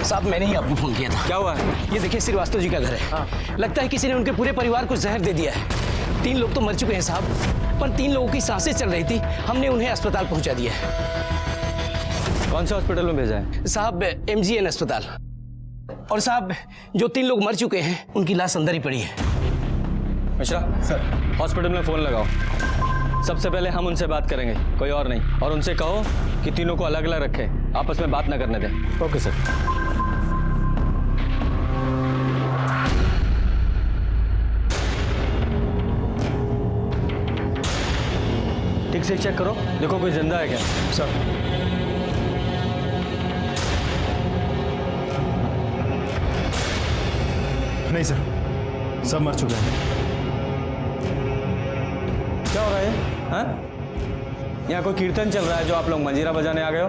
साहब मैंने ही आपको फोन किया था। क्या हुआ है? ये देखिए श्रीवास्तव जी का घर है। हाँ। लगता है किसी ने उनके पूरे परिवार को जहर दे दिया है। 3 लोग तो मर चुके हैं साहब, पर 3 लोगों की सांसें चल रही थी। हमने उन्हें अस्पताल पहुंचा दिया है। कौन से हॉस्पिटल में भेजा है? साहब MGN अस्पताल। और साहब जो 3 लोग मर चुके हैं उनकी लाश अंदर ही पड़ी है। मिश्रा सर, हॉस्पिटल में फोन लगाओ। सबसे पहले हम उनसे बात करेंगे, कोई और नहीं। और उनसे कहो कि तीनों को अलग अलग रखें, आपस में बात ना करने दें। Okay sir. ठीक से चेक करो, देखो कोई जिंदा है क्या। सर नहीं सर, सब मर चुके हैं। क्या हो रहा है? हाँ? यहाँ कोई कीर्तन चल रहा है जो आप लोग मंजीरा बजाने आ गए हो?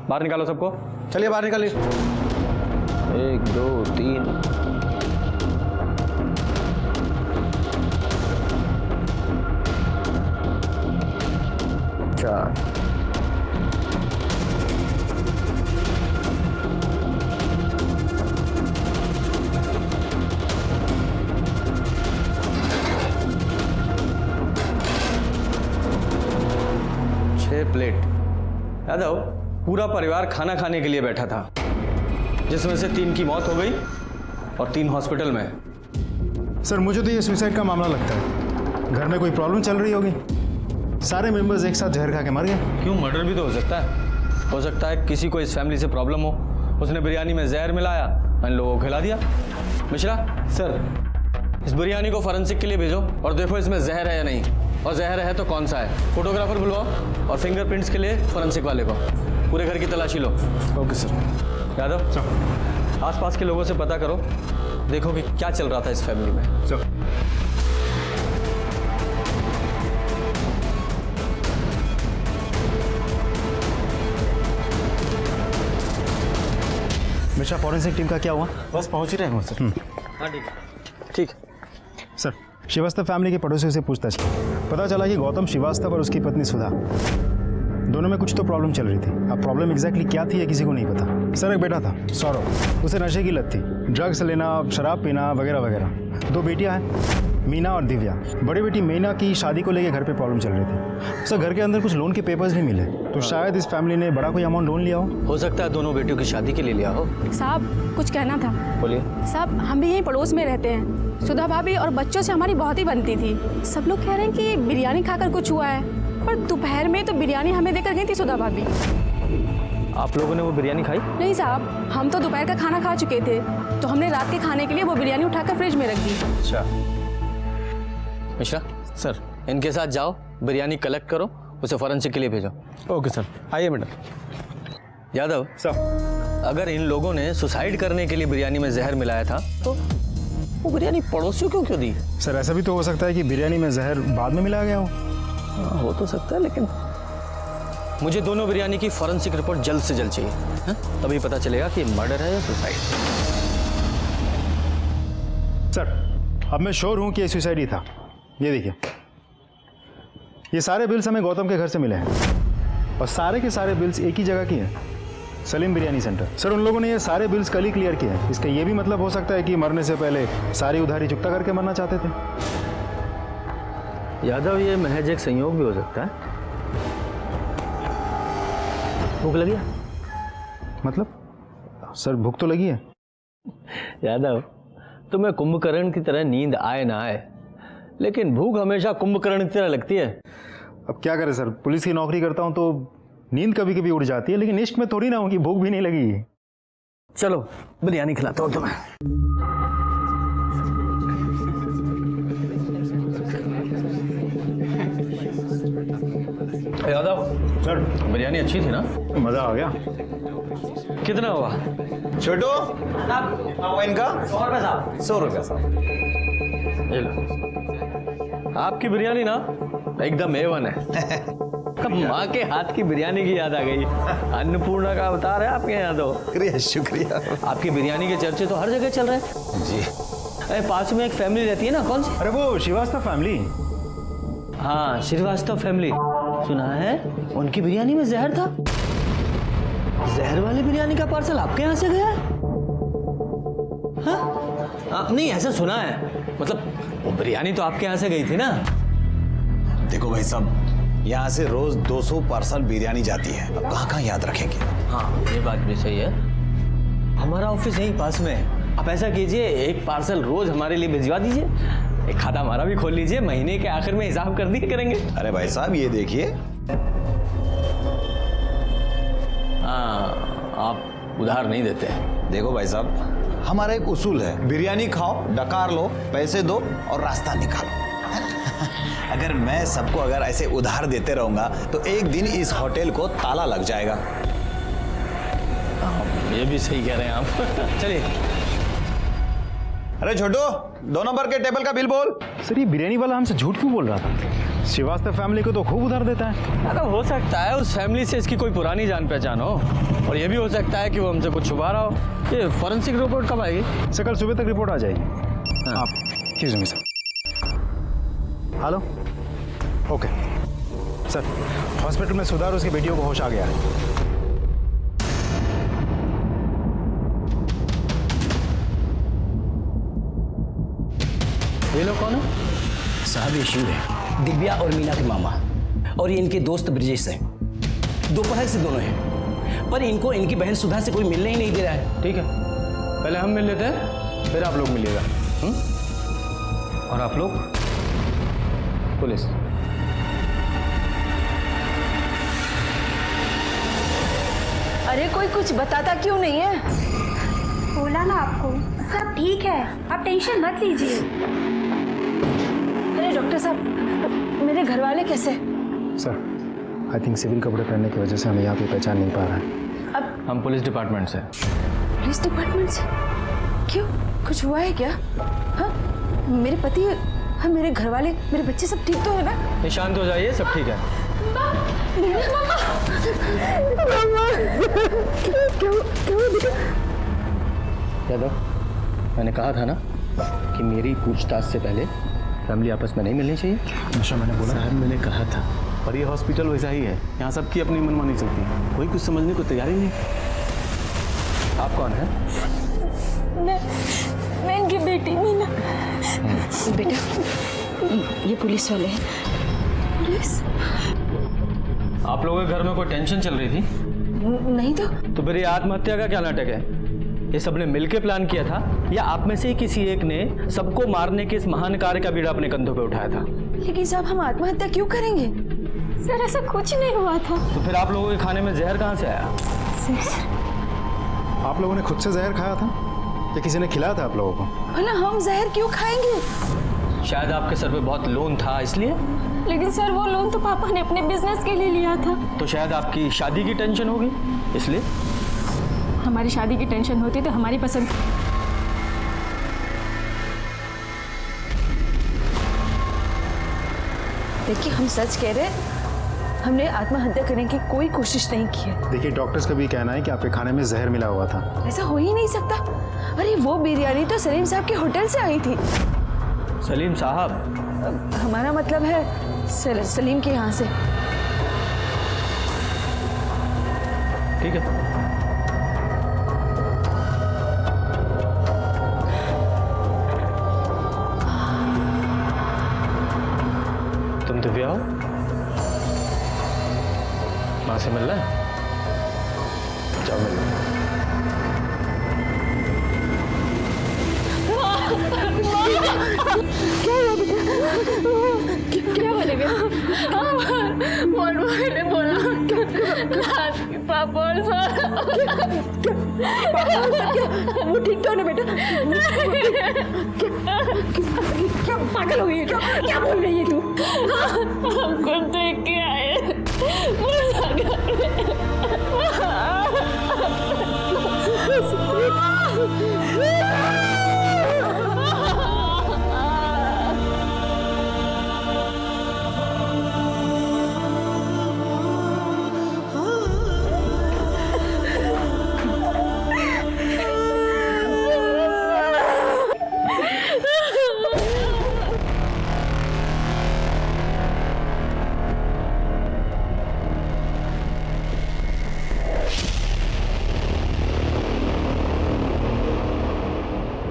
बाहर निकालो सबको। चलिए बाहर निकालिए। 1 2 3। 4। प्लेट। यादव, पूरा परिवार खाना खाने के लिए बैठा था, जिसमें से 3 की मौत हो गई और 3 हॉस्पिटल में। सर मुझे तो ये सुसाइड का मामला लगता है। घर में कोई प्रॉब्लम चल रही होगी, सारे मेंबर्स एक साथ जहर खा के मर गए। क्यों, मर्डर भी तो हो सकता है। हो सकता है किसी को इस फैमिली से प्रॉब्लम हो, उसने बिरयानी में जहर मिलाया, इन लोगों को खिला दिया। मिश्रा सर, इस बिरयानी को फॉरेंसिक के लिए भेजो और देखो इसमें जहर है या नहीं, और जहर है तो कौन सा है। फोटोग्राफर बुलवाओ और फिंगरप्रिंट्स के लिए फॉरेंसिक वाले को। पूरे घर की तलाशी लो। Okay sir. यादव सर, आसपास के लोगों से पता करो, देखो कि क्या चल रहा था इस फैमिली में। सर मिश्रा, फॉरेंसिक टीम का क्या हुआ? बस पहुंच ही रहे हैं सर। हाँ ठीक है, ठीक। सर श्रीवास्तव फैमिली के पड़ोसियों से पूछताछ की, पता चला कि गौतम श्रीवास्तव और उसकी पत्नी सुधा, दोनों में कुछ तो प्रॉब्लम चल रही थी। अब प्रॉब्लम एग्जैक्टली क्या थी ये किसी को नहीं पता। सर एक बेटा था सौरभ, उसे नशे की लत थी, ड्रग्स लेना, शराब पीना वगैरह वगैरह। 2 बेटियां हैं, मीना और दिव्या। बड़ी बेटी मीना की शादी को लेकर घर पे प्रॉब्लम चल रही थी। सर घर के अंदर कुछ लोन के पेपर्स भी मिले, तो शायद इस फैमिली ने बड़ा कोई अमाउंट लोन लिया हो सकता है दोनों बेटियों की शादी के लिए लिया हो। साहब कुछ कहना था। बोलिए। साहब हम भी यहीं पड़ोस में रहते हैं। सुधा भाभी और बच्चों से हमारी बहुत ही बनती थी। सब लोग कह रहे हैं कि बिरयानी खाकर कुछ हुआ है, पर दोपहर में तो बिरयानी हमें देकर गई थी सुधा भाभी। आप लोगों ने वो बिरयानी खाई? नहीं साहब, हम तो दोपहर का खाना खा चुके थे, तो हमने रात के खाने के लिए वो बिरयानी उठाकर फ्रिज में रख दी। अच्छा। मिश्रा सर, इनके साथ जाओ, बिरयानी कलेक्ट करो, उसे फॉरेंसिक के लिए भेजो। ओके सर, आइए मैडम। यादव सर, अगर इन लोगों ने सुसाइड करने के लिए बिरयानी में जहर मिलाया था तो वो बिरयानी पड़ोसियों को क्यों दी? सर ऐसा भी तो हो सकता है कि बिरयानी में जहर बाद में मिलाया गया हो। हो तो सकता है, लेकिन मुझे दोनों बिरयानी की फॉरेंसिक रिपोर्ट जल्द से जल्द चाहिए। हाँ? तभी पता चलेगा कि मर्डर है या सुसाइड। सर अब मैं श्योर हूं कि ये सुसाइड ही था। ये देखिए, ये सारे बिल्स हमें गौतम के घर से मिले हैं, और सारे के सारे बिल्स एक ही जगह की हैं, सलीम बिरयानी सेंटर। सर उन लोगों ने ये सारे बिल्स कल ही क्लियर किए हैं। इसका ये भी मतलब हो सकता है कि मरने से पहले सारी उधारी चुकता करके मरना चाहते थे। यादव, ये महज एक संयोग भी हो सकता है। भूख लगी है? मतलब सर भूख तो लगी है। यादव, तुम्हें कुंभकर्ण की तरह नींद आए ना आए, लेकिन भूख हमेशा कुंभकर्ण की तरह लगती है। अब क्या करें सर, पुलिस की नौकरी करता हूं तो नींद कभी कभी उड़ जाती है, लेकिन इश्क में थोड़ी ना होगी, भूख भी नहीं लगी। चलो बिरयानी खिलाता हूँ तुम्हें। यादव सर बिरयानी अच्छी थी ना? मजा आ गया। कितना हुआ? छोटू इनका 100 रुपये साहब। ये लो। आपकी बिरयानी ना एकदम A1 है। माँ के हाथ की बिरयानी की याद आ गई। अन्नपूर्णा का अवतार है आपके यहाँ तो। शुक्रिया शुक्रिया। आपकी बिरयानी के चर्चे तो हर जगह चल रहे हैं जी। अरे पास में एक फैमिली रहती है ना, कौन सी? अरे वो श्रीवास्तव फैमिली। हाँ, श्रीवास्तव फैमिली। सुना है उनकी बिरयानी में जहर था। जहर वाली बिरयानी का पार्सल आपके यहाँ से गया है? नहीं ऐसा सुना है, मतलब वो बिरयानी तो आपके यहाँ से गई थी ना। देखो भाई साहब, यहाँ से रोज 200 पार्सल बिरयानी जाती है, अब कहाँ कहाँ याद रखेंगे। हाँ ये बात भी सही है, हमारा ऑफिस यहीं पास में है। आप ऐसा कीजिए, एक पार्सल रोज हमारे लिए भिजवा दीजिए, एक खाता हमारा भी खोल लीजिए, महीने के आखिर में हिसाब कर दिया करेंगे। अरे भाई साहब ये देखिए। हाँ आप उधार नहीं देते। देखो भाई साहब, हमारा एक उसूल है, बिरयानी खाओ, डकार लो, पैसे दो और रास्ता निकालो। अगर मैं सबको अगर ऐसे उधार देते रहूंगा तो एक दिन इस होटल को ताला लग जाएगा। ये भी सही कह रहे हैं आप। चलिए। अरे छोटू, 2 नंबर के टेबल का बिल बोल। सर ये बिरयानी वाला हमसे झूठ क्यों बोल रहा था? श्रीवास्तव फैमिली को तो खूब उधार देता है। अगर हो सकता है उस फैमिली से इसकी कोई पुरानी जान पहचान हो, और ये भी हो सकता है कि वो हमसे कुछ छुपा रहा हो। ये फॉरेंसिक रिपोर्ट कब आएगी? सर कल सुबह तक रिपोर्ट आ जाएगी। आप excuse me sir. Hello, okay sir, hospital में सुधार, उसकी बेटियों को होश आ गया है। ये लोग कौन है? साहब ये शिव है, दिव्या और मीना के मामा, और ये इनके दोस्त ब्रिजेश हैं। दोपहर से दोनों हैं, पर इनको इनकी बहन सुधा से कोई मिलने ही नहीं दे रहा है। ठीक है, पहले हम मिल लेते हैं, फिर आप लोग मिलिएगा। और आप लोग पुलिस। अरे कोई कुछ बताता क्यों नहीं है? बोला ना आपको, सब ठीक है, आप टेंशन मत लीजिए। अरे डॉक्टर साहब, मेरे घर वाले कैसे? सर आई थिंक सिविल कपड़े पहनने की वजह से हमें यहाँ पे पहचान नहीं पा रहा है। अब हम पुलिस डिपार्टमेंट से। पुलिस डिपार्टमेंट से? क्यों, कुछ हुआ है क्या? हाँ, मेरे पति, हाँ मेरे घर वाले, मेरे बच्चे सब ठीक तो है ना? शांत हो जाइए, सब ठीक है। यादव, मैंने कहा था ना कि मेरी पूछताछ से पहले फैमिली आपस में नहीं मिलनी चाहिए। नशा मैंने बोला। साहब मैंने कहा था, पर ये हॉस्पिटल वैसा ही है, यहाँ सबकी अपनी मनमानी चलती है, कोई कुछ समझने को तैयार ही नहीं। आप कौन हैं? मैं इनकी बेटी मीना। बेटा ये पुलिस वाले हैं। पुलिस? आप लोगों के घर में कोई टेंशन चल रही थी? नहीं तो फिर ये आत्महत्या का क्या नाटक है? ये सबने मिलकर प्लान किया था, या आप में से ही किसी एक ने सबको मारने के इस महान कार्य का बीड़ा अपने कंधों पे उठाया था? लेकिन साहब हम आत्महत्या क्यों करेंगे? सर ऐसा कुछ नहीं हुआ था। तो फिर आप लोगों के खाने में जहर कहाँ से आया? आप लोगों ने खुद से जहर खाया था या किसी ने खिलाया था आप लोगों को? भला हम जहर क्यों खाएंगे? शायद आपके सर पे बहुत लोन था इसलिए। लेकिन सर वो लोन तो पापा ने अपने बिजनेस के लिए लिया था। तो शायद आपकी शादी की टेंशन होगी इसलिए। हमारी शादी की टेंशन होती तो हमारी पसंद। देखिए हम सच कह रहे हैं, हमने आत्महत्या करने की कोई कोशिश नहीं की है। देखिए डॉक्टर्स का भी कहना है कि आपके खाने में जहर मिला हुआ था। ऐसा हो ही नहीं सकता। अरे वो बिरयानी तो सलीम साहब के होटल से आई थी। सलीम साहब? हमारा मतलब है सलीम के यहाँ से। ठीक है, तुम दिव्या हो? माँ से मिलना है? जाओ मिल लो। क्या बोले बे? मैंने बोला पापा और वो ठीक तो है ना बेटा? क्या पागल हो गई है? क्या बोल रही है तू? हमको देख के आए।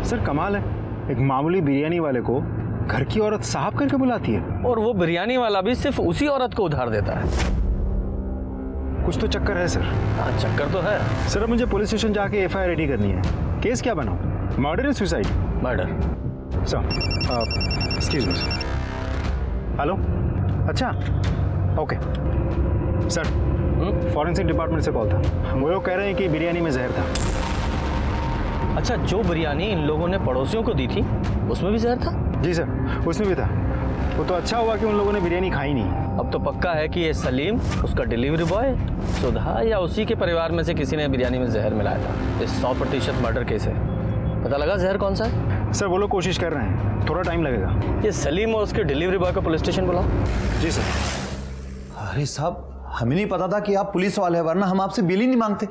सर कमाल है, एक मामूली बिरयानी वाले को घर की औरत साहब करके बुलाती है। और वो बिरयानी वाला भी सिर्फ उसी औरत को उधार देता है। कुछ तो चक्कर है सर। हाँ, चक्कर तो है। सर अब मुझे पुलिस स्टेशन जाके एफआईआर रेडी करनी है। केस क्या बनाऊं, मर्डर या suicide? Murder. Sir excuse me. Hello, अच्छा ओके सर, फॉरेंसिक डिपार्टमेंट से कॉल था। वो लोग कह रहे हैं कि बिरयानी में जहर था। अच्छा, जो बिरयानी इन लोगों ने पड़ोसियों को दी थी उसमें भी जहर था? जी सर, उसमें भी था। वो तो अच्छा हुआ कि उन लोगों ने बिरयानी खाई नहीं। अब तो पक्का है कि ये सलीम, उसका डिलीवरी बॉय, सुधा या उसी के परिवार में से किसी ने बिरयानी में जहर मिलाया था। ये 100% मर्डर केस है। पता लगा जहर कौन सा है? सर वो लोग कोशिश कर रहे हैं, थोड़ा टाइम लगेगा। ये सलीम और उसके डिलीवरी बॉय को पुलिस स्टेशन बुलाओ। जी सर। अरे साहब, हमें नहीं पता था कि आप पुलिस वाले हैं, वरना हम आपसे बिल ही नहीं मांगते।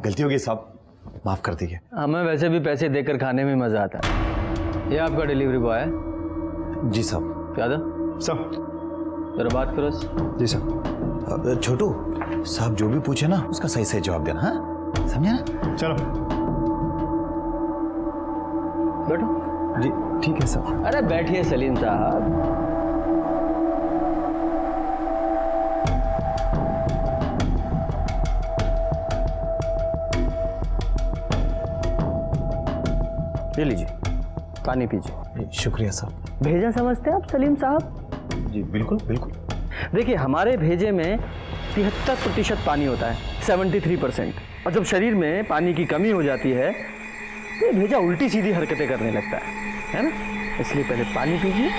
गलती हो गई साहब, माफ कर दीजिए। हमें वैसे भी पैसे देकर खाने में मजा आता है। ये आपका डिलीवरी बॉय है? जी साहब। यादव सर। जरा बात करो इससे। जी सर। छोटू साहब जो भी पूछे ना उसका सही सही जवाब देना, हाँ समझे ना? चलो बैठो। जी ठीक है सर। अरे बैठिए सलीम साहब। ये लीजिए, पानी पीजिए। शुक्रिया साहब। भेजा समझते हैं आप सलीम साहब? जी बिल्कुल बिल्कुल। देखिए, हमारे भेजे में 73% पानी होता है, 73%। और जब शरीर में पानी की कमी हो जाती है तो ये भेजा उल्टी सीधी हरकतें करने लगता है ना? इसलिए पहले पानी पीजिए।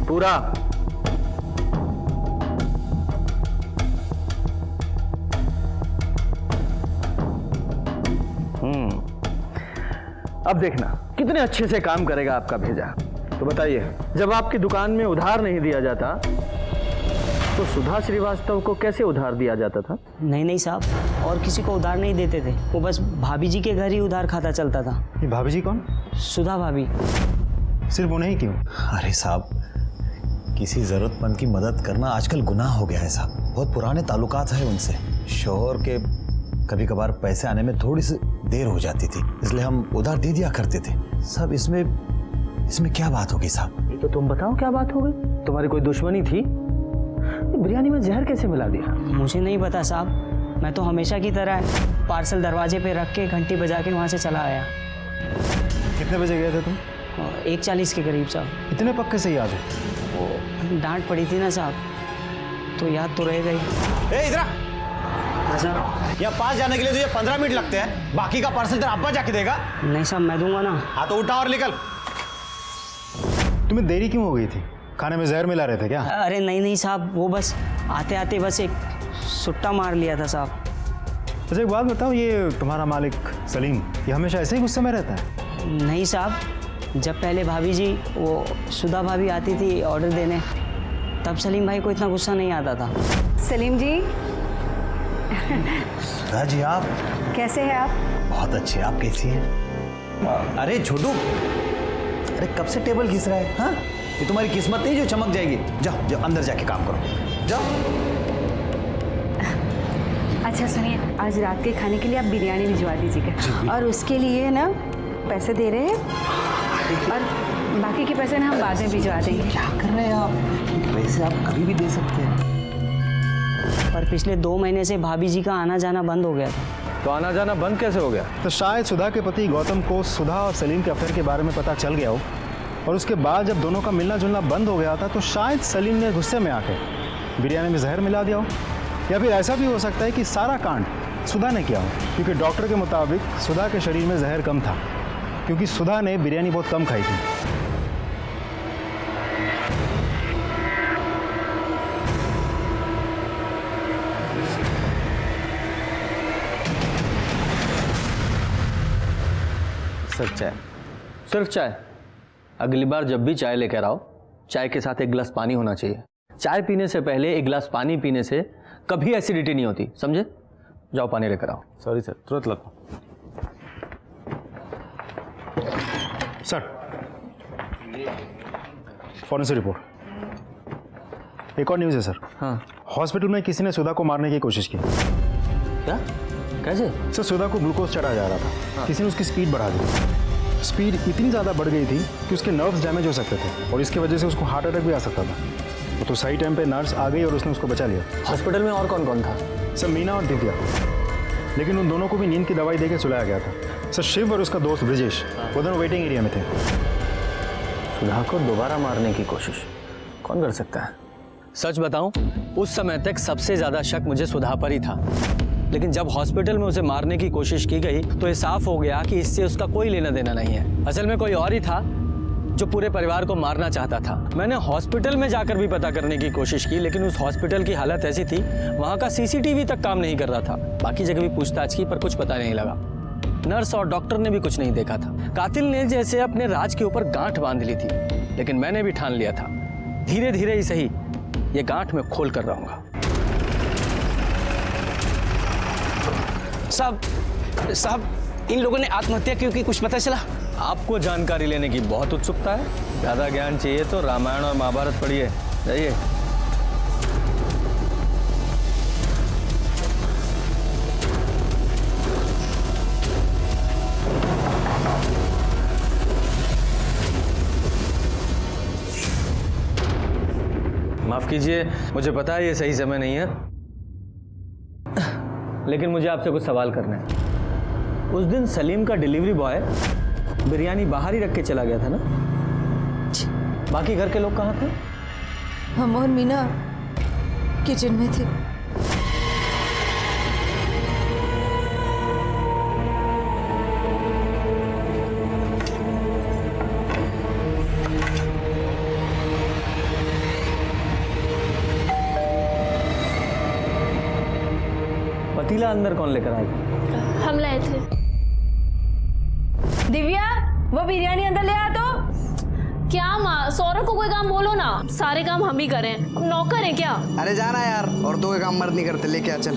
पूरा। अब देखना कितने अच्छे से काम करेगा आपका भेजा। तो बताइए, जब आपकी दुकान में उधार नहीं दिया जाता तो सुधा श्रीवास्तव को कैसे उधार दिया जाता था? नहीं साहब, और किसी को उधार नहीं देते थे। वो बस भाभी जी के घर ही उधार खाता चलता था। ये भाभी जी कौन? सुधा भाभी। सिर्फ उन्हें ही क्यों? अरे साहब, किसी जरूरतमंद की मदद करना आजकल गुनाह हो गया है साहब। बहुत पुराने ताल्लुकात है उनसे। शोहर के कभी कभार पैसे आने में थोड़ी सी देर हो जाती थी, इसलिए हम उधार दे दिया करते थे। सब इसमें क्या बात होगी साहब? तो तुम बताओ क्या बात हो गई? तुम्हारी कोई दुश्मनी थी? बिरयानी में जहर कैसे मिला दिया? मुझे नहीं पता साहब, मैं तो हमेशा की तरह पार्सल दरवाजे पे रख के घंटी बजा के वहाँ से चला आया। कितने बजे गए थे तुम? 1:40 के करीब साहब। इतने पक्के से याद है? वो डांट पड़ी थी ना साहब, तो याद तो रह गई। इधर यहाँ पास जाने के लिए तुझे 15 मिनट लगते हैं, बाकी का पार्सल तेरा अब्बा जाके देगा। नहीं साहब, मैं दूंगा ना। हाँ तो उठा और निकल। तुम्हें देरी क्यों हो गई थी? खाने में जहर मिला रहे थे क्या? अरे नहीं साहब, वो बस आते आते बस एक सुट्टा मार लिया था साहब। अच्छा एक बात बताओ, ये तुम्हारा मालिक सलीम ये हमेशा ऐसे ही गुस्से में रहता है? नहीं साहब, जब पहले भाभी जी वो सुधा भाभी आती थी ऑर्डर देने, तब सलीम भाई को इतना गुस्सा नहीं आता था। सलीम जी, सुधा जी आप कैसे हैं आप? बहुत अच्छे, आप कैसी हैं? अरे छोटू, अरे कब से टेबल घिस रहा है? हाँ, ये तुम्हारी किस्मत नहीं जो चमक जाएगी। जाओ जाओ अंदर जाके काम करो, जाओ। अच्छा सुनिए, आज रात के खाने के लिए आप बिरयानी भिजवा दीजिएगा, और उसके लिए ना पैसे दे रहे हैं, और बाकी के पैसे ना हम बाद में भिजवा देंगे। क्या कर रहे हैं आप? पैसे आप कभी भी दे सकते हैं। पर पिछले 2 महीने से भाभी जी का आना जाना बंद हो गया था। तो आना जाना बंद कैसे हो गया? तो शायद सुधा के पति गौतम को सुधा और सलीम के अफेयर के बारे में पता चल गया हो, और उसके बाद जब दोनों का मिलना जुलना बंद हो गया था तो शायद सलीम ने गुस्से में आके बिरयानी में जहर मिला दिया हो। या फिर ऐसा भी हो सकता है कि सारा कांड सुधा ने किया हो, क्योंकि डॉक्टर के मुताबिक सुधा के शरीर में जहर कम था, क्योंकि सुधा ने बिरयानी बहुत कम खाई थी। सिर्फ चाय? सिर्फ चाय? अगली बार जब भी चाय लेकर आओ, चाय के साथ एक गिलास पानी होना चाहिए। चाय पीने से पहले एक गिलास पानी पीने से कभी एसिडिटी नहीं होती, समझे? जाओ पानी लेकर आओ। सॉरी सर, तुरंत लाता। Sir, forensic report. एक और न्यूज़ है सर। हाँ। हॉस्पिटल में किसी ने सुधा को मारने की कोशिश की। क्या? कैसे? सर सुधा को ग्लूकोज चढ़ा जा रहा था, किसी ने उसकी स्पीड बढ़ा दी। स्पीड इतनी ज़्यादा बढ़ गई थी कि उसके नर्व्स डैमेज हो सकते थे और इसकी वजह से उसको हार्ट अटैक भी आ सकता था। तो सही टाइम पे नर्स आ गई और उसने उसको बचा लिया। हॉस्पिटल में और कौन कौन था? सर मीना और दिव्या, लेकिन उन दोनों को भी नींद की दवाई देकर सुलाया गया था। सर शिव और उसका दोस्त ब्रिजेश वो दोनों वेटिंग एरिया में थे। सुधा को दोबारा मारने की कोशिश कौन कर सकता है? सच बताऊं, उस समय तक सबसे ज्यादा शक मुझे सुधा पर ही था, लेकिन जब हॉस्पिटल में उसे मारने की कोशिश की गई तो ये साफ हो गया कि इससे उसका कोई लेना देना नहीं है। असल में कोई और ही था जो पूरे परिवार को मारना चाहता था। मैंने हॉस्पिटल में जाकर भी पता करने की कोशिश की, लेकिन उस हॉस्पिटल की हालत ऐसी थी, वहां का सीसीटीवी तक काम नहीं कर रहा था। बाकी जगह भी पूछताछ की पर कुछ पता नहीं लगा। नर्स और डॉक्टर ने भी कुछ नहीं देखा था। कातिल ने जैसे अपने राज के ऊपर गांठ बांध ली थी, लेकिन मैंने भी ठान लिया था, धीरे धीरे ही सही ये गांठ में खोल कर रहूंगा। साहब इन लोगों ने आत्महत्या क्यों की, कुछ पता चला? आपको जानकारी लेने की बहुत उत्सुकता है? ज्यादा ज्ञान चाहिए तो रामायण और महाभारत पढ़िए, जाइए। माफ कीजिए, मुझे पता है ये सही समय नहीं है, लेकिन मुझे आपसे कुछ सवाल करने हैं। उस दिन सलीम का डिलीवरी बॉय बिरयानी बाहर ही रख के चला गया था ना? बाकी घर के लोग कहाँ थे? हम और मीना किचन में थे। पतीला अंदर कौन लेकर आया? हम लाए थे। दिव्या, वो बिरयानी अंदर ले आ तो। क्या माँ, सौरभ को कोई काम बोलो ना, सारे काम हम ही करें, हम नौकर हैं क्या? अरे जाना यार, औरतों के काम मर्द नहीं करते, लेके आ चल।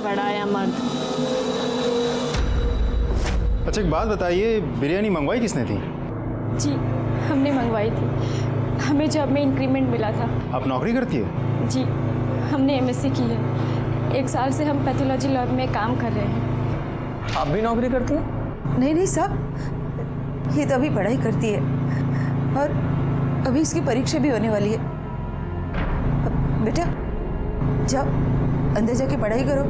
बड़ा आया मर्द। अच्छा एक बात बताइए, बिरयानी मंगवाई किसने थी? जी हमने मंगवाई थी, हमें जॉब में इंक्रीमेंट मिला था। आप नौकरी करती है? जी हमने एमएससी की है, 1 साल से हम पैथोलॉजी लैब में काम कर रहे हैं। आप भी नौकरी करती हैं? नहीं नहीं साहब, ये तो अभी पढ़ाई करती है और अभी इसकी परीक्षा भी होने वाली है। बेटा जाओ अंदर जाके पढ़ाई करो।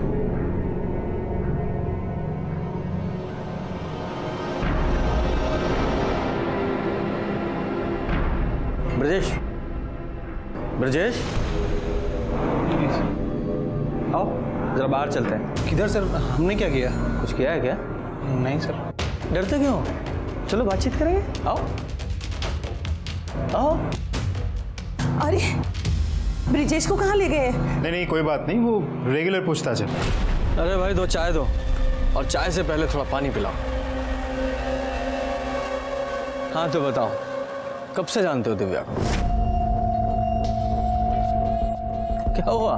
ब्रजेश, ब्रजेश, आओ जरा बाहर चलते हैं। किधर सर? हमने क्या किया? कुछ किया है क्या? नहीं सर। डरते क्यों? चलो बातचीत करेंगे, आओ आओ। अरे ब्रिजेश को कहाँ ले गए? नहीं नहीं कोई बात नहीं, वो रेगुलर पूछताछ है। अरे भाई 2 चाय दो, और चाय से पहले थोड़ा पानी पिलाओ। हाँ तो बताओ, कब से जानते हो दिव्या को? क्या हुआ?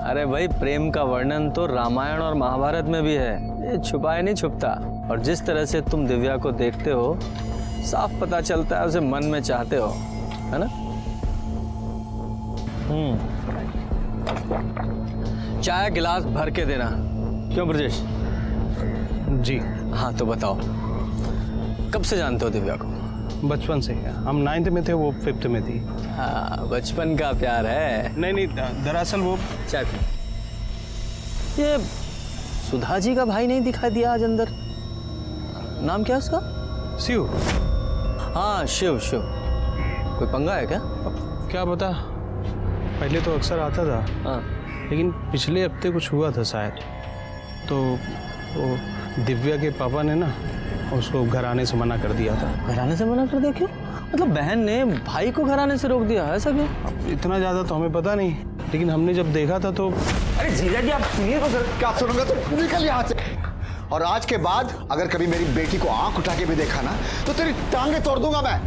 अरे भाई प्रेम का वर्णन तो रामायण और महाभारत में भी है, ये छुपाए नहीं छुपता। और जिस तरह से तुम दिव्या को देखते हो, साफ पता चलता है उसे मन में चाहते हो, है ना? चाय गिलास भर के देना। क्यों ब्रजेश? जी हाँ तो बताओ, कब से जानते हो दिव्या को? बचपन से। हम 9th में थे, वो 5th में थी। हाँ बचपन का प्यार है। नहीं, दरअसल वो चाय पी। ये सुधा जी का भाई नहीं दिखाई दिया आज अंदर? नाम क्या है उसका? शिव। हाँ शिव। कोई पंगा है क्या? क्या पता, पहले तो अक्सर आता था। हाँ। लेकिन पिछले हफ्ते कुछ हुआ था शायद, तो वो दिव्या के पापा ने ना उसको घर आने से मना कर दिया था। घर आने से मना कर दिया? क्यों? मतलब बहन ने भाई को घर आने से रोक दिया, ऐसा क्यों? इतना ज़्यादा तो हमें पता नहीं, लेकिन हमने जब देखा था तो। अरे जीजा जी आप सुनिए तो सर। क्या सुनूंगा तो निकल यहाँ से। और आज के बाद अगर कभी मेरी बेटी को आंख उठा के भी देखा ना तो तेरी टांगे तोड़ दूंगा मैं।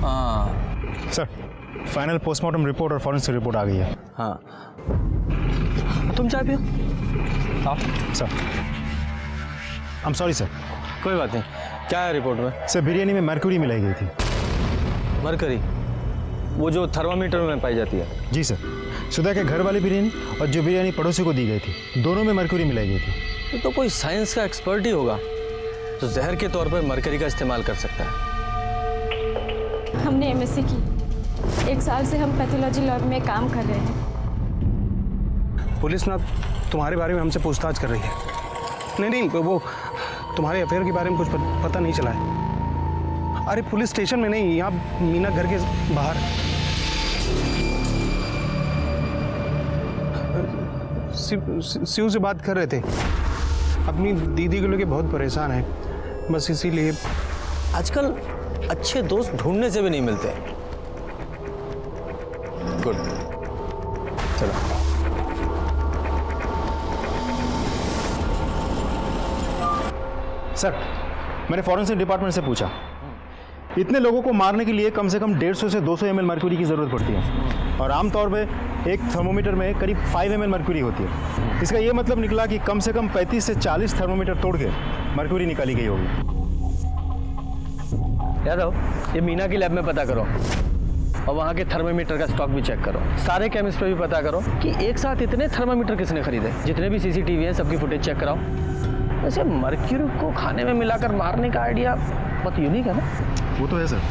हाँ सर फाइनल पोस्टमार्टम रिपोर्ट और फॉरेंसिक रिपोर्ट आ गई है। हाँ तुम चाय पियो। हाँ sir. I am sorry sir. कोई बात नहीं। क्या है रिपोर्ट में? सर बिरयानी में मरक्यूरी मिलाई गई थी। मरकरी? वो जो थर्मामीटर में पाई जाती है। जी सर, सुधा के घर वाली बिरयानी और जो बिरयानी पड़ोसी को दी गई थी, दोनों में मरकरी मिलाई गई थी। ये तो कोई साइंस का एक्सपर्ट ही होगा जो जहर के तौर पर मरकरी का इस्तेमाल कर सकता है। हमने एमएससी की, 1 साल से हम पैथोलॉजी लैब में काम कर रहे हैं। पुलिस ना तुम्हारे बारे में हमसे पूछताछ कर रही है। नहीं, वो तुम्हारे अफेयर के बारे में कुछ पता नहीं चला है। अरे पुलिस स्टेशन में नहीं, यहाँ मीना घर के बाहर। शिव से बात कर रहे थे, अपनी दीदी को लेके बहुत परेशान है, बस इसीलिए। आजकल अच्छे दोस्त ढूंढने से भी नहीं मिलते। गुड, चलो। सर, मैंने फॉरेंसिक डिपार्टमेंट से पूछा, इतने लोगों को मारने के लिए कम से कम 150 से 200 ml मर्क्यूरी की ज़रूरत पड़ती है और आमतौर पे एक थर्मोमीटर में करीब 5 ml मर्क्यूरी होती है। इसका ये मतलब निकला कि कम से कम 35 से 40 थर्मोमीटर तोड़ के मर्क्यूरी निकाली गई होगी। यादव, ये मीना की लैब में पता करो और वहाँ के थर्मामीटर का स्टॉक भी चेक करो। सारे केमिस्ट पे भी पता करो कि एक साथ इतने थर्मामीटर किसने खरीदे। जितने भी सीसीटीवी हैं सबकी फुटेज चेक कराओ। वैसे मर्क्यूरी को खाने में मिलाकर मारने का आइडिया बहुत यूनिक है ना? वो तो है सर।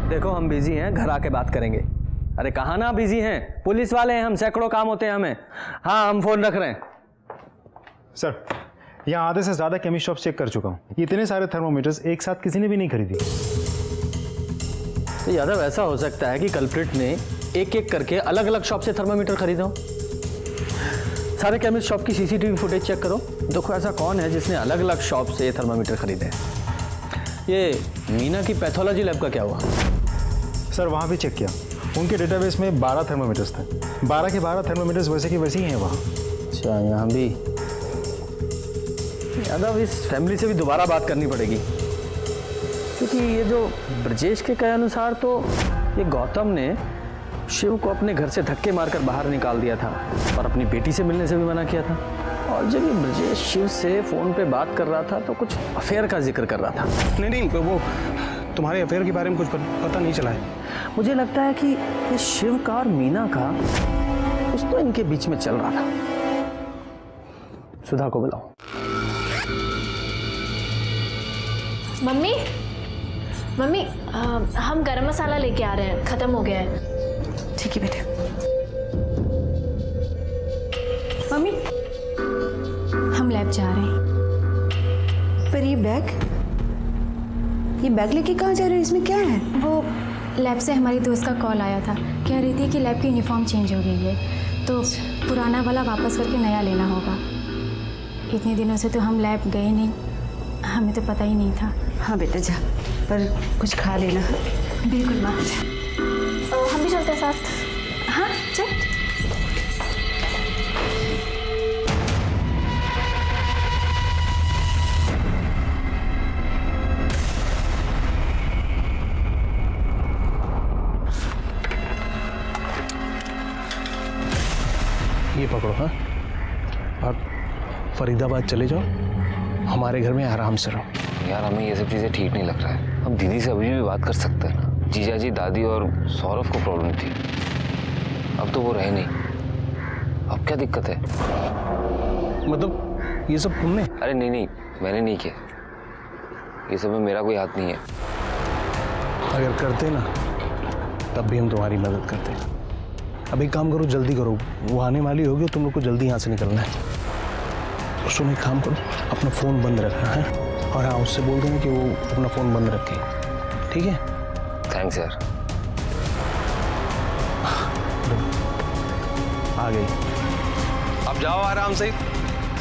देखो, हम बिजी हैं, घर आके बात करेंगे। अरे कहाँ ना बिजी हैं, पुलिस वाले हैं हम, सैकड़ों काम होते हैं हमें। हाँ, हम फोन रख रहे हैं। सर, यहाँ आधे से ज़्यादा केमिस्ट शॉप चेक कर चुका हूँ, इतने सारे थर्मोमीटर्स एक साथ किसी ने भी नहीं खरीदी। तो यादव, ऐसा हो सकता है कि कल्प्रिट ने एक एक करके अलग अलग शॉप से थर्मामीटर खरीदा हो। सारे केमिस्ट शॉप की सीसीटीवी फुटेज चेक करो, देखो ऐसा कौन है जिसने अलग अलग शॉप से थर्मामीटर खरीदे हैं। ये मीना की पैथोलॉजी लैब का क्या हुआ? सर, वहाँ भी चेक किया, उनके डेटाबेस में 12 थर्मोमीटर्स थे। 12 के 12 थर्मोमीटर्स वैसे की वैसे ही हैं वहाँ। अच्छा, यहाँ भी। यादव, इस फैमिली से भी दोबारा बात करनी पड़ेगी, क्योंकि ये जो ब्रजेश के कहे अनुसार तो ये गौतम ने शिव को अपने घर से धक्के मारकर बाहर निकाल दिया था और अपनी बेटी से मिलने से भी मना किया था। और जब ये ब्रजेश शिव से फ़ोन पे बात कर रहा था तो कुछ अफेयर का जिक्र कर रहा था। नहीं, वो तुम्हारे अफेयर के बारे में कुछ पता नहीं चला है। मुझे लगता है कि ये शिव का और मीना का कुछ तो इनके बीच में चल रहा था। सुधा को बुलाओ। मम्मी, हम गरम मसाला लेके आ रहे हैं, खत्म हो गया है। ठीक है बेटे। मम्मी, हम लैब जा रहे हैं। पर ये बैग लेके कहाँ जा रहे हो? इसमें क्या है? वो लैब से हमारी दोस्त का कॉल आया था, कह रही थी कि लैब की यूनिफॉर्म चेंज हो गई है, तो पुराना वाला वापस करके नया लेना होगा। इतने दिनों से तो हम लैब गए नहीं, हमें तो पता ही नहीं था। हाँ बेटा जा, पर कुछ खा लेना। बिल्कुल माँ। हम भी चलते हैं साथ। हाँ चल। ये पकड़ो। हाँ, और फरीदाबाद चले जाओ, हमारे घर में आराम से रहो। यार, हमें ये सब चीज़ें ठीक नहीं लग रहा है। हम दीदी से अभी भी बात कर सकते हैं ना। जीजा जी, दादी और सौरभ को प्रॉब्लम थी, अब तो वो रहे नहीं। अब क्या दिक्कत है? मतलब ये सब तुमने? अरे नहीं, मैंने नहीं किया। ये सब में मेरा कोई हाथ नहीं है। अगर करते ना तब भी हम तुम्हारी मदद करते। अब एक काम करो, जल्दी करो, वो आने वाली होगी, तुम लोग को जल्दी यहाँ से निकलना है। और सुनो, एक काम करो, अपना फ़ोन बंद रखना है, और हाँ, उससे बोल देना कि वो अपना फ़ोन बंद रखे, ठीक है? थैंक्स यार। आ गई। अब जाओ आराम से,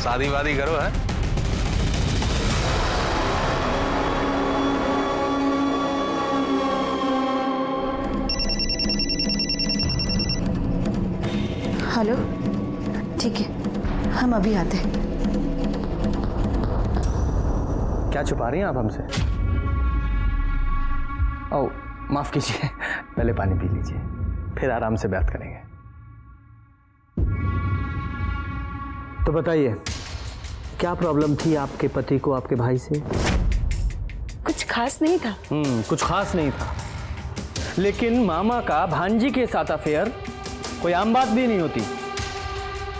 शादी वादी करो। है हेलो, ठीक है, हम अभी आते हैं। क्या छुपा रही हैं आप हमसे? ओ माफ कीजिए, पहले पानी पी लीजिए, फिर आराम से बात करेंगे। तो बताइए, क्या प्रॉब्लम थी आपके पति को आपके भाई से? कुछ खास नहीं था। कुछ खास नहीं था, लेकिन मामा का भांजी के साथ अफेयर कोई आम बात भी नहीं होती।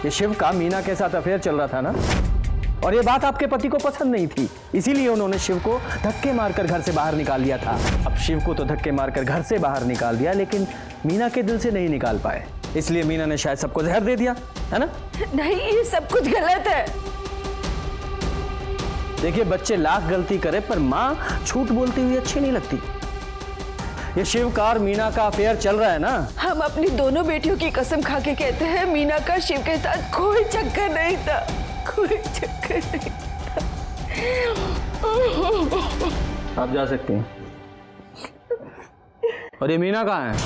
ये शिव का मीना के साथ अफेयर चल रहा था ना, और ये बात आपके पति को पसंद नहीं थी, इसीलिए उन्होंने शिव को धक्के मारकर घर से बाहर निकाल दिया था। अब शिव को तो धक्के मारकर घर से बाहर निकाल दिया, लेकिन मीना के दिल से नहीं निकाल पाए, इसलिए मीना ने शायद सबको जहर दे दिया, है ना? नहीं, ये सब कुछ गलत है। देखिए, बच्चे लाख गलती करे पर माँ झूठ बोलती हुई अच्छी नहीं लगती। ये शिव का और मीना का अफेयर चल रहा है ना। हम अपनी दोनों बेटियों की कसम खा के कहते हैं, मीना का शिव के साथ कोई चक्कर नहीं था, कोई चक्कर नहीं था। आप जा सकती हैं। और ये मीना कहाँ है?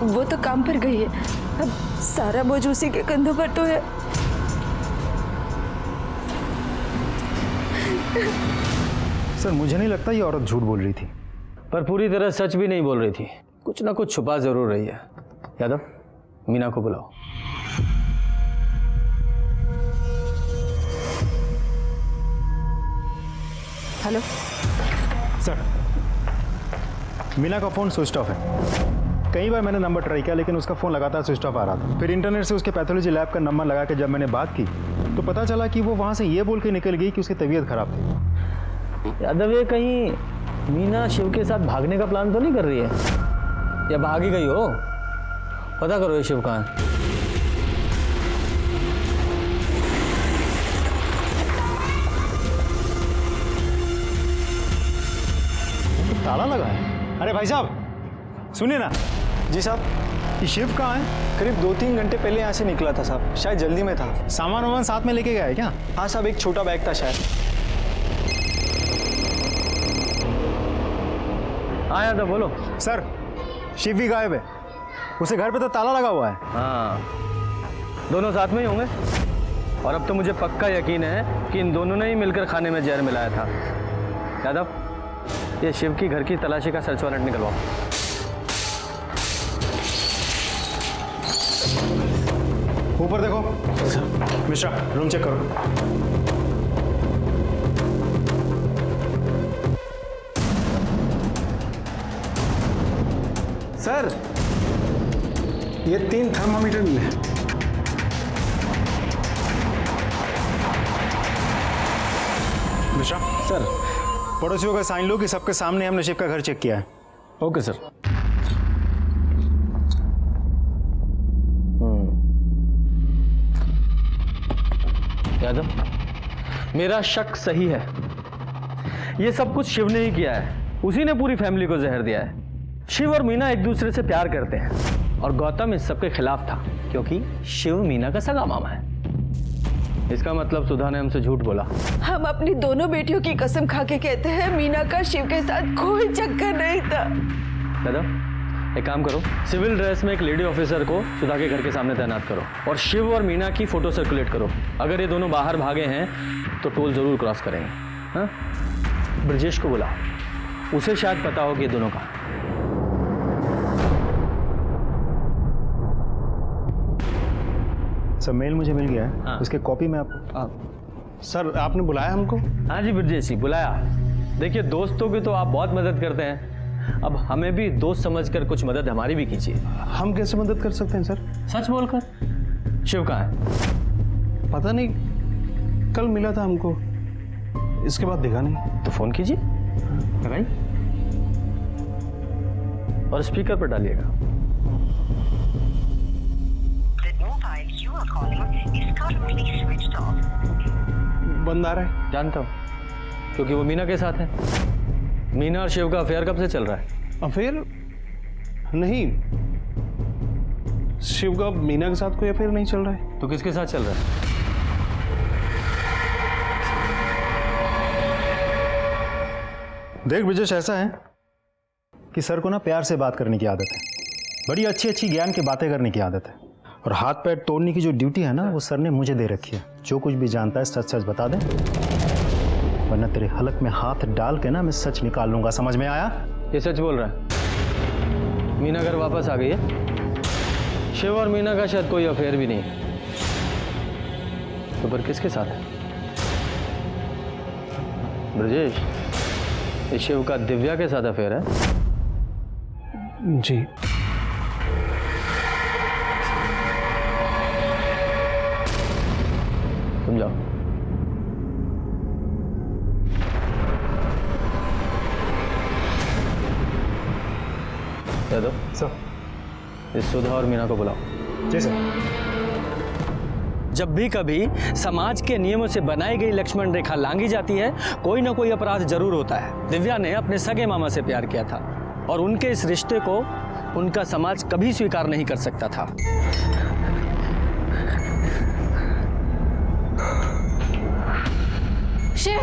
वो तो काम पर गई है, अब सारा बोझ उसी के कंधों पर तो है। सर मुझे नहीं लगता ये औरत झूठ बोल रही थी। पर पूरी तरह सच भी नहीं बोल रही थी, कुछ ना कुछ छुपा जरूर रही है। यादव, मीना को बुलाओ। हेलो सर, मीना का फ़ोन स्विच ऑफ है। कई बार मैंने नंबर ट्राई किया, लेकिन उसका फ़ोन लगातार स्विच ऑफ आ रहा था। फिर इंटरनेट से उसके पैथोलॉजी लैब का नंबर लगा के जब मैंने बात की तो पता चला कि वो वहाँ से ये बोल के निकल गई कि उसकी तबीयत खराब थी। यादव, ये कहीं मीना शिव के साथ भागने का प्लान तो नहीं कर रही है, या भाग ही गई हो? पता करो ये शिव कहाँ है। ताला लगा है। अरे भाई साहब सुनिए ना। जी साहब। ये शिव कहाँ है? करीब 2-3 घंटे पहले यहाँ से निकला था साहब, शायद जल्दी में था। सामान वामान साथ में लेके गया है क्या? हाँ साहब, एक छोटा बैग था शायद। हाँ यादव, बोलो। सर, शिव भी गायब है, उसे घर पे तो ताला लगा हुआ है। हाँ, दोनों साथ में ही होंगे, और अब तो मुझे पक्का यकीन है कि इन दोनों ने ही मिलकर खाने में जहर मिलाया था। यादव, ये शिव की घर की तलाशी का सर्च वारंट निकलवाओ। ऊपर देखो। मिश्रा, रूम चेक करो। सर, ये 3 थर्मामीटर मिले। मिश्रा सर, पड़ोसियों का साइन लो कि सबके सामने हमने शिव का घर चेक किया है। Okay sir. यादव, मेरा शक सही है, ये सब कुछ शिव ने ही किया है, उसी ने पूरी फैमिली को जहर दिया है। शिव और मीना एक दूसरे से प्यार करते हैं, और गौतम इस सब के खिलाफ था, क्योंकि शिव मीना का सगा मामा है। इसका मतलब सुधा ने हमसे झूठ बोला। हम अपनी दोनों बेटियों की कसम खा के कहते हैं, मीना का शिव के साथ कोई चक्कर नहीं था। दादा, एक काम करो, सिविल ड्रेस में एक लेडी ऑफिसर को सुधा के घर के सामने तैनात करो, और शिव और मीना की फोटो सर्कुलेट करो। अगर ये दोनों बाहर भागे हैं तो टोल जरूर क्रॉस करेंगे। हाँ, ब्रजेश को बुला, उसे शायद पता हो कि ये दोनों कहाँ। सर, मेल मुझे मिल गया है। हाँ। उसके कॉपी में आपको। सर, आपने बुलाया हमको? हाँ जी ब्रजेश जी, बुलाया। देखिए, दोस्तों की तो आप बहुत मदद करते हैं, अब हमें भी दोस्त समझकर कुछ मदद हमारी भी कीजिए। हम कैसे मदद कर सकते हैं सर? सच बोलकर। शिव कहाँ है? पता नहीं, कल मिला था हमको, इसके बाद देखा नहीं। तो फोन कीजिए, लगाइए, और स्पीकर पर डालिएगा। बंद आ रहा है। जानता हूँ, क्योंकि वो मीना के साथ है। मीना और शिव का अफेयर कब से चल रहा है? अफेयर नहीं, शिव का मीना के साथ कोई अफेयर नहीं चल रहा है। तो किसके साथ चल रहा है? देख ब्रजेश, ऐसा है कि सर को ना प्यार से बात करने की आदत है, बड़ी अच्छी अच्छी ज्ञान की बातें करने की आदत है। और हाथ पैर तोड़ने की जो ड्यूटी है ना वो सर ने मुझे दे रखी है। जो कुछ भी जानता है सच सच बता दे, वरना तेरे हलक में हाथ डाल के ना मैं सच निकाल लूंगा। समझ में आया? ये सच बोल रहा है? मीना घर वापस आ गई है? शिव और मीना का शायद कोई अफेयर भी नहीं है, तो पर किसके साथ है? ब्रजेश, ये शिव का दिव्या के साथ अफेयर है? जी। तुम जाओ। दो सर। इस सुधा और मीना को बुलाओ। जी सर। जब भी कभी समाज के नियमों से बनाई गई लक्ष्मण रेखा लांघी जाती है, कोई ना कोई अपराध जरूर होता है। दिव्या ने अपने सगे मामा से प्यार किया था और उनके इस रिश्ते को उनका समाज कभी स्वीकार नहीं कर सकता था। शिव,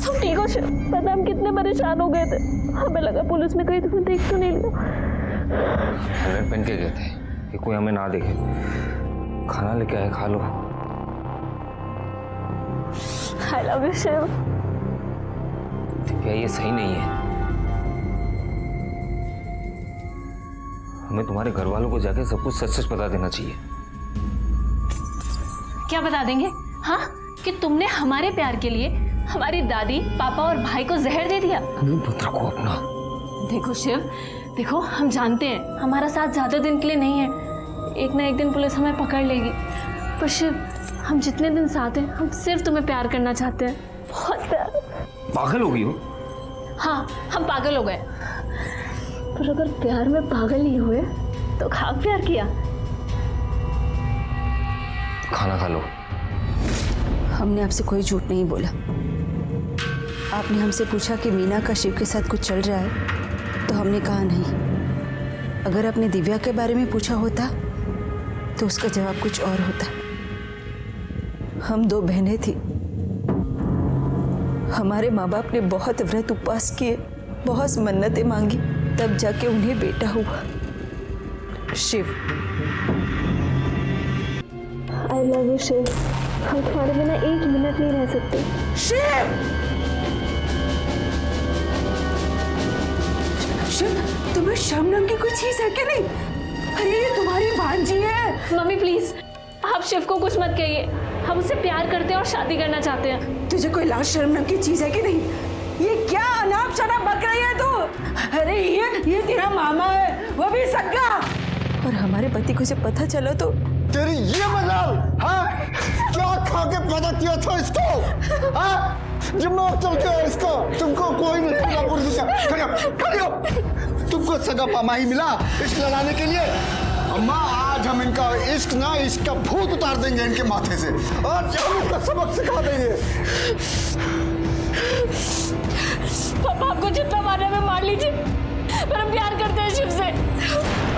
तुम ठीक हो शिव? पता हम कितने परेशान हो गए थे, हमें लगा पुलिस ने कहीं तुम्हें देख तो नहीं लिया। हेलमेट पहन के गए थे कि कोई हमें ना देखे। खाना लेके आए, खा लो। I love you Shiv. Divya, ये सही नहीं है। हमें तुम्हारे घर वालों को जाके सब कुछ सच सच बता देना चाहिए। क्या बता देंगे? हाँ, कि तुमने हमारे प्यार के लिए हमारी दादी, पापा और भाई को जहर दे दिया। पुत्र को अपना। देखो शिव, देखो हम जानते हैं हमारा साथ ज्यादा दिन के लिए नहीं है, एक ना एक दिन पुलिस हमें पकड़ लेगी। पर शिव, हम जितने दिन साथ हैं, हम सिर्फ तुम्हें प्यार करना चाहते हैं, बहुत प्यार। पागल हो गई हो? हाँ, हम पागल हो गए। पर अगर प्यार में पागल नहीं हुए तो खाक प्यार किया। खाना खा लो। हमने आपसे कोई झूठ नहीं बोला। आपने हमसे पूछा कि मीना का शिव के साथ कुछ चल रहा है, तो हमने कहा नहीं। अगर आपने दिव्या के बारे में पूछा होता तो उसका जवाब कुछ और होता। हम 2 बहनें थी। हमारे माँ बाप ने बहुत व्रत उपवास किए, बहुत मन्नतें मांगी, तब जाके उन्हें बेटा हुआ, Shiv. I love you Shiv. हम तुम्हारे बिना 1 मिनट नहीं रह सकते। शिव! शिव, तुम्हें शर्म नाम की कोई चीज है कि नहीं? अरे ये तुम्हारी भांजी है। मम्मी प्लीज, आप शिव को कुछ मत कहिए। हम उससे प्यार करते हैं और शादी करना चाहते हैं। तुझे कोई लाज शर्म नाम की चीज है कि नहीं? ये क्या अनाप शनाप बक रही है तू? अरे ये तेरा मामा है, वो भी सगा। और हमारे पति को जब पता चला तो तेरी ये मजाल, हाँ? क्या खा के पैदा किया था इसको? हाँ? दिमाग चलते हो इसको? तुमको कोई नहीं मिला पुरुष का। खड़ियो। तुमको सगा पामा ही मिला इश्क लड़ाने के लिए। अम्मा, आज हम इनका इश्क ना, इसका भूत उतार देंगे इनके माथे से। आज हम इसका सबक सिखा देंगे। पापा, आपको जितना मारने में मार लीजिए, पर हम प्यार करते हैं शिव से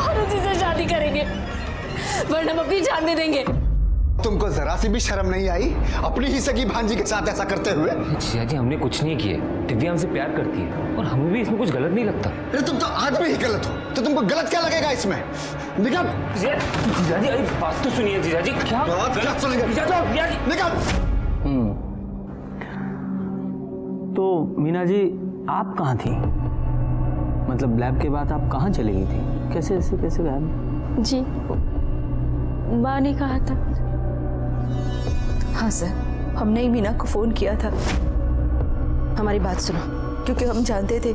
और उसी से शादी करेंगे, वरना हम अपनी जान दे देंगे। तुमको जरा सी भी शर्म नहीं आई अपनी ही सगी भांजी के साथ ऐसा करते हुए? जिया जी, हमने कुछ नहीं किया। दिव्या हमसे प्यार करती है और हमें भी इसमें कुछ गलत नहीं लगता। अरे तुम तो आज भी ही गलत हो, तो तुमको गलत क्या लगेगा इसमें? निकल। जीजा जी, अरे बात तो सुनिए जीजा जी। क्या बात क्या सुनेंगे? निकल। तो मीना जी, आप कहाँ थी? मतलब लैब के बाद आप कहाँ चली गई थी? कैसे गायब? जी, माँ ने कहा था। हाँ सर, हमने ही मीना को फोन किया था। हमारी बात सुनो, क्योंकि हम जानते थे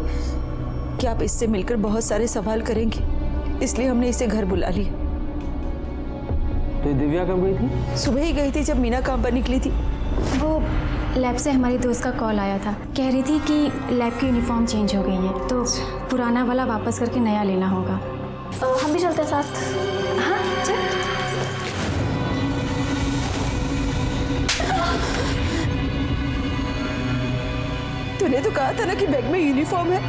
कि आप इससे मिलकर बहुत सारे सवाल करेंगे, इसलिए हमने इसे घर बुला लिया। तो दिव्या कब गई थी? सुबह ही गई थी जब मीना काम पर निकली थी। वो लैब से हमारी दोस्त का कॉल आया था, कह रही थी कि लैब की यूनिफॉर्म चेंज हो गई है, तो पुराना वाला वापस करके नया लेना होगा। हम भी चलते हैं साथ। हाँ चल। तूने तो कहा था ना कि बैग में यूनिफॉर्म है,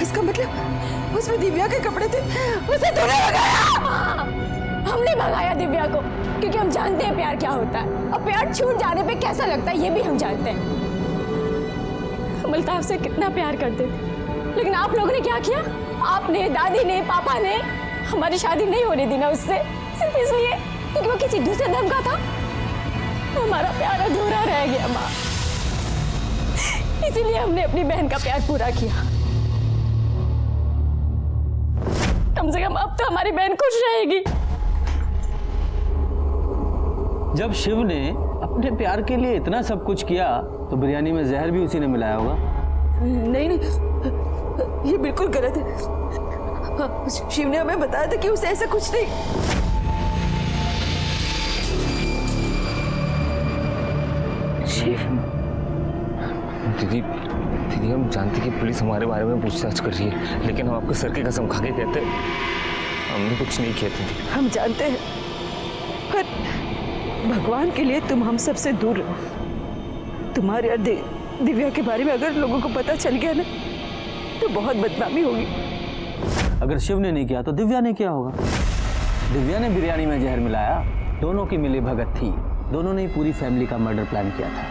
इसका मतलब उसमें दिव्या के कपड़े थे, उसे तूने भगाया। हमने भगाया दिव्या को, क्योंकि हम जानते हैं प्यार क्या होता है और प्यार छूट जाने पे कैसा लगता है, ये भी हम जानते हैं। हम अल्ताफ से कितना प्यार करते थे, लेकिन आप लोगों ने क्या किया? आपने, दादी ने, पापा ने हमारी शादी नहीं होने दी ना उससे, सिर्फ इसलिए क्योंकि वो किसी दूसरे धर्म का था। हमारा प्यार अधूरा रह गया माँ, इसीलिए हमने अपनी बहन का प्यार पूरा किया। कम से कम अब तो हमारी बहन खुश रहेगी। जब शिव ने अपने प्यार के लिए इतना सब कुछ किया तो बिरयानी में जहर भी उसी ने मिलाया होगा। नहीं नहीं, ये बिल्कुल गलत है। शिव ने हमें बताया था कि उसे ऐसा कुछ नहीं। शिव, दीदी दीदी हम जानते कि पुलिस हमारे बारे में पूछताछ कर रही है, लेकिन हम आपके सर की कसम खा के कहते हमने कुछ नहीं किया था। हम जानते हैं, पर भगवान के लिए तुम हम सबसे दूर रहो। तुम्हारे और दिव्या के बारे में अगर लोगों को पता चल गया ना तो बहुत बदनामी होगी। अगर शिव ने नहीं किया तो दिव्या ने किया होगा। दिव्या ने बिरयानी में जहर मिलाया, दोनों की मिली भगत थी, दोनों ने पूरी फैमिली का मर्डर प्लान किया था।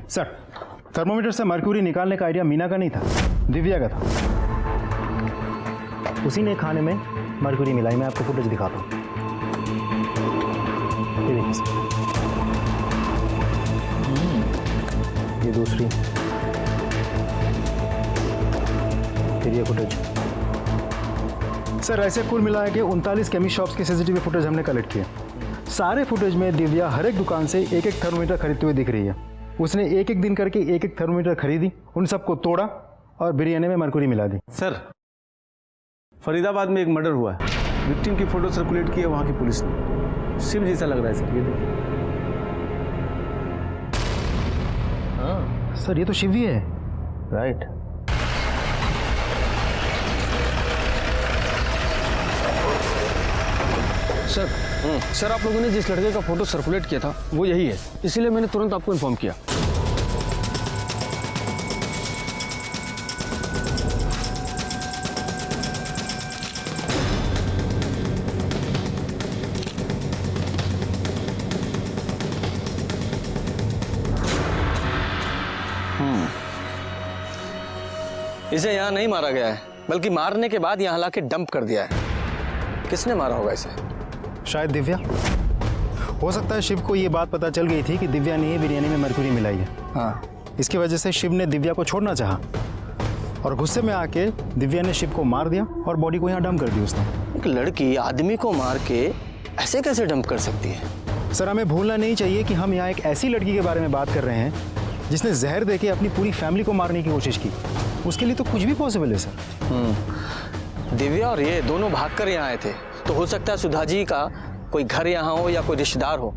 सर, थर्मोमीटर से मर्क्यूरी निकालने का आइडिया मीना का नहीं था, दिव्या का था। उसी ने खाने में मर्क्यूरी मिलाई। मैं आपको फुटेज दिखाता हूँ। ये देखिए सर, ये दूसरी, फिर ये फुटेज। सर, ऐसे कुल मिला के 39 केमिस्ट शॉप्स की सीसीटीवी फुटेज हमने कलेक्ट किए। सारे फुटेज में दिव्या हर एक दुकान से एक एक थर्मोमीटर खरीदते हुए दिख रही है। उसने एक एक दिन करके एक एक थर्मोमीटर खरीदी, उन सबको तोड़ा और बिरयानी में मरकुरी मिला दी। सर, फरीदाबाद में एक मर्डर हुआ है, विक्टिम की फोटो सर्कुलेट की है वहां की पुलिस ने। शिव जैसा लग रहा है सर, ये देखिए। हाँ सर, ये तो शिव ही है। राइट। सर, सर आप लोगों ने जिस लड़के का फोटो सर्कुलेट किया था वो यही है, इसीलिए मैंने तुरंत आपको इन्फॉर्म किया। इसे यहाँ नहीं मारा गया है, बल्कि मारने के बाद यहाँ लाके डंप कर दिया है। किसने मारा होगा इसे? शायद दिव्या। हो सकता है शिव को ये बात पता चल गई थी कि दिव्या ने बिरयानी में मरकुरी मिलाई है। हाँ, इसकी वजह से शिव ने दिव्या को छोड़ना चाहा और गुस्से में आके दिव्या ने शिव को मार दिया और बॉडी को यहाँ डंप कर दी उसने। एक लड़की आदमी को मार के ऐसे कैसे डंप कर सकती है? सर, हमें भूलना नहीं चाहिए कि हम यहाँ एक ऐसी लड़की के बारे में बात कर रहे हैं जिसने जहर देके अपनी पूरी फैमिली को मारने की कोशिश की। उसके लिए तो कुछ भी पॉसिबल है सर। दिव्या और ये दोनों भागकर यहाँ आए थे, तो हो सकता है सुधा जी का कोई घर यहाँ हो या कोई रिश्तेदार हो।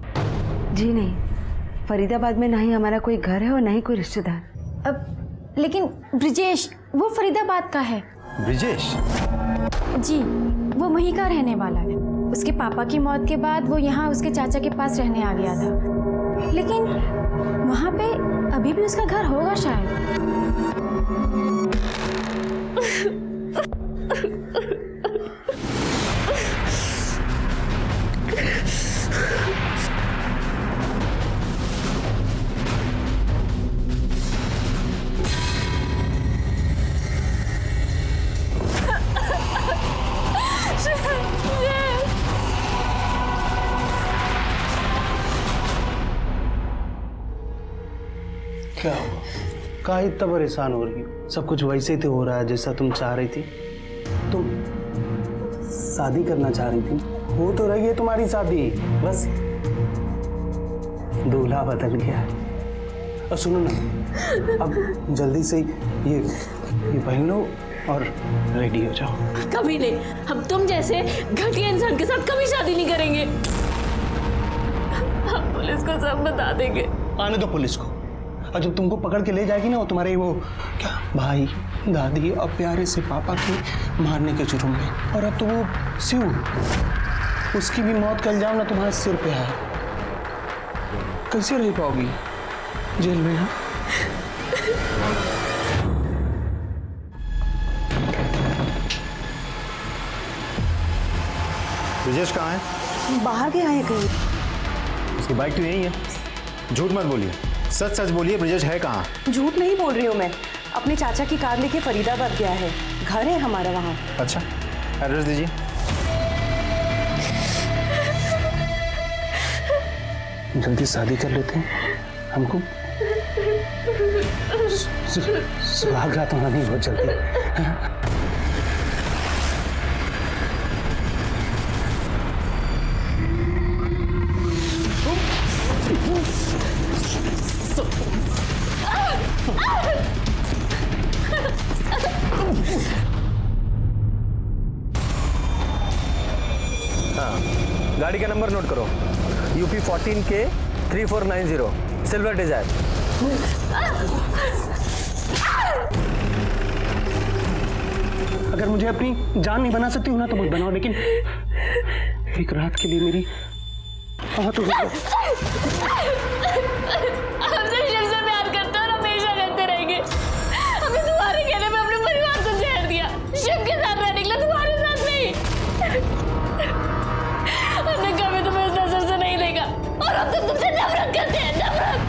जी नहीं, फरीदाबाद में ना ही हमारा कोई घर है और ना ही कोई रिश्तेदार। अब लेकिन ब्रिजेश वो फरीदाबाद का है। ब्रिजेश? जी, वो वहीं का रहने वाला है। उसके पापा की मौत के बाद वो यहाँ उसके चाचा के पास रहने आ गया था, लेकिन वहाँ पे अभी भी उसका घर होगा शायद। क्या हुआ? कहाँ इतना परेशान हो रही हो? सब कुछ वैसे ही तो हो रहा है जैसा तुम चाह रही थी। तुम शादी करना चाह रही थी, हो तो रही है तुम्हारी शादी, बस दूल्हा बदल गया। और सुनो ना, अब जल्दी से ये पहन लो और रेडी हो जाओ। कभी नहीं, हम तुम जैसे घटिया इंसान के साथ कभी शादी नहीं करेंगे। हम पुलिस को सब बता देंगे। आने दो पुलिस को, और जब तुमको पकड़ के ले जाएगी ना वो तुम्हारे वो क्या भाई दादी और प्यारे से पापा के मारने के जुर्म में, और अब तो वो शिव, उसकी भी मौत का इल्जाम ना तुम्हारे सिर पे है। कैसे रह पाओगी जेल में? ब्रिजेश कहाँ है? बाहर गया है कहीं। उसकी बाइक तो यही है। झूठ मत बोलिए, सच सच बोलिए, ब्रिजेश है कहाँ? झूठ नहीं बोल रही हूँ मैं, अपने चाचा की कार लेके फरीदाबाद गया है, घर है हमारा वहाँ। अच्छा, एड्रेस दीजिए। जल्दी शादी कर लेते हैं, हमको सुहाग रात होना नहीं बहुत जल्दी। गाड़ी का नंबर नोट करो, UP 14K 3490 सिल्वर डिजायर। अगर मुझे अपनी जान नहीं बना सकती हूँ ना तो मत बनाओ, लेकिन एक रात के लिए मेरी तो हमसे शिव से प्यार करते और हमेशा करते रहेंगे। हमें तुम्हारे कहने पे अपने परिवार को जहर दिया, शिव के साथ रहने के लिए, तुम्हारे साथ नहीं। हमने कभी तुम्हें इस नजर से नहीं देखा और अब तक तुमसे नफरत करते हैं, नफरत।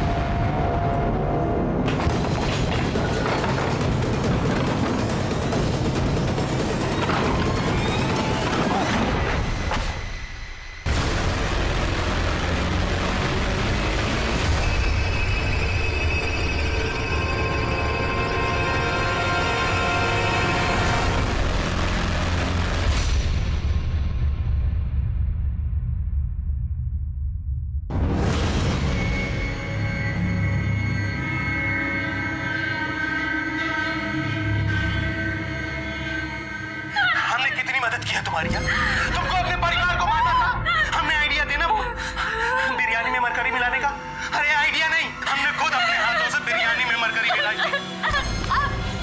तुम्हारी तुमको अपने परिवार को मारना था, हमने आइडिया देना वो बिरयानी में मरकरी मिलाने का। अरे आइडिया नहीं, हमने खुद अपने हाथों से बिरयानी में मरकरी मिलाई थी।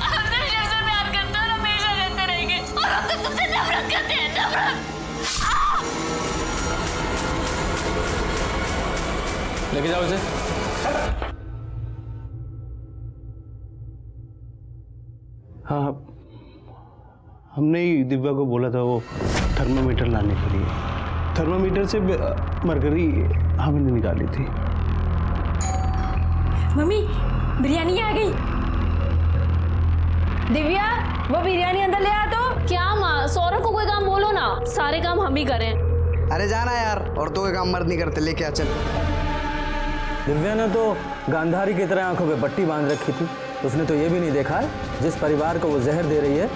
हमसे शिव से प्यार करते और हमेशा करते रहेंगे और अब तक तुमसे नफरत करते हैं, नफरत। लेके जाओ इसे। हाँ, हमने ही दिव्या को बोला था वो थर्मामीटर लाने के लिए। थर्मामीटर से मरकरी हमने निकाली थी। मम्मी, बिरयानी आ गई। दिव्या, वो बिरयानी अंदर ले आ। तो क्या माँ, सौरभ को कोई काम बोलो ना, सारे काम हम ही करें। अरे जाना यार, औरतों के काम मर्द नहीं करते, लेके आ चल। दिव्या ने तो गांधारी की तरह आंखों पे पट्टी बांध रखी थी। उसने तो ये भी नहीं देखा जिस परिवार को वो जहर दे रही है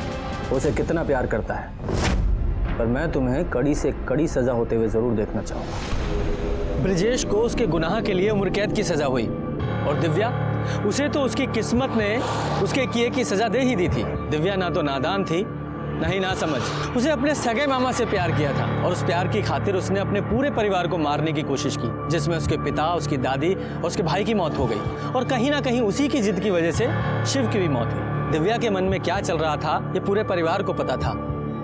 उसे कितना प्यार करता है। पर मैं तुम्हें कड़ी से कड़ी सजा होते हुए जरूर देखना चाहूंगा। ब्रिजेश को उसके गुनाह के लिए उम्र कैद की सजा हुई और दिव्या, उसे तो उसकी किस्मत ने उसके किए की सजा दे ही दी थी। दिव्या ना तो नादान थी ना ही ना समझ, उसे अपने सगे मामा से प्यार किया था और उस प्यार की खातिर उसने अपने पूरे परिवार को मारने की कोशिश की, जिसमें उसके पिता, उसकी दादी और उसके भाई की मौत हो गई और कहीं ना कहीं उसी की जिद की वजह से शिव की भी मौत हुई। दिव्या के मन में क्या चल रहा था ये पूरे परिवार को पता था।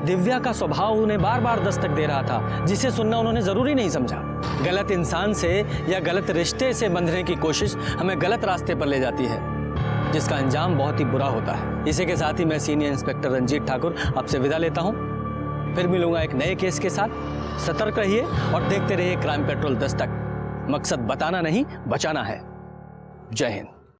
दिव्या का स्वभाव उन्हें बार बार दस्तक दे रहा था, जिसे सुनना उन्होंने जरूरी नहीं समझा। गलत इंसान से या गलत रिश्ते से बंधने की कोशिश हमें गलत रास्ते पर ले जाती है, जिसका अंजाम बहुत ही बुरा होता है। इसी के साथ ही मैं सीनियर इंस्पेक्टर रंजीत ठाकुर आपसे विदा लेता हूं। फिर मिलूंगा एक नए केस के साथ। सतर्क रहिए और देखते रहिए क्राइम पेट्रोल दस्तक। मकसद बताना नहीं, बचाना है। जय हिंद।